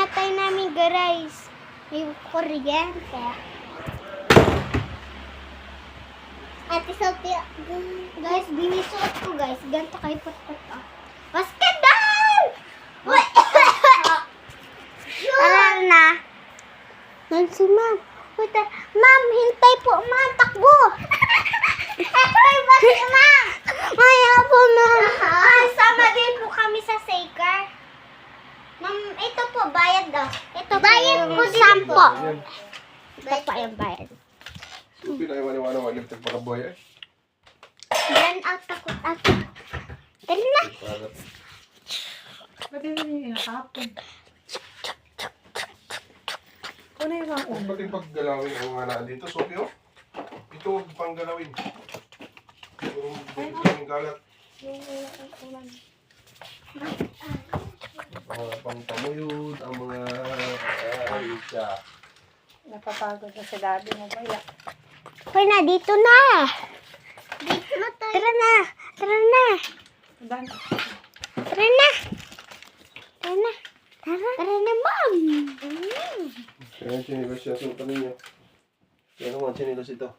pinatay namin guys. May kuryente. Ate Sophia, guys, binisuot ko guys. Ganito kayo putot. Basketball! Tara na. Nancy, ma'am. Ma'am, hintay po, ma'am. Takbo. Ito yung bakit, ma'am. Maya po, ma'am. Sama din po kami sa Saker. Ma'am, ito po, bayad daw. Ito bayad po din po. Ito pa yung bayad. Pinaiwan-iwan yung tagpakaboy eh. Yan ang takot-takot. Dali na. Pwede na yung hapon. Ano yung mga Huwag pati paggalawin ang mga nandito. Sophie, oh. Ito huwag pang galawin. Yung galat. Mga pang tamuyod, ang mga siya. napapagod na si daddy mo ba yan? Hoy na, dito na. Dito na tayo. Tara na. Tara na. Dan. Tara na. Tara na. Tara na, ma'am. Kaya chinilas siya. Suot ninyo. Yan naman, chinilas ito.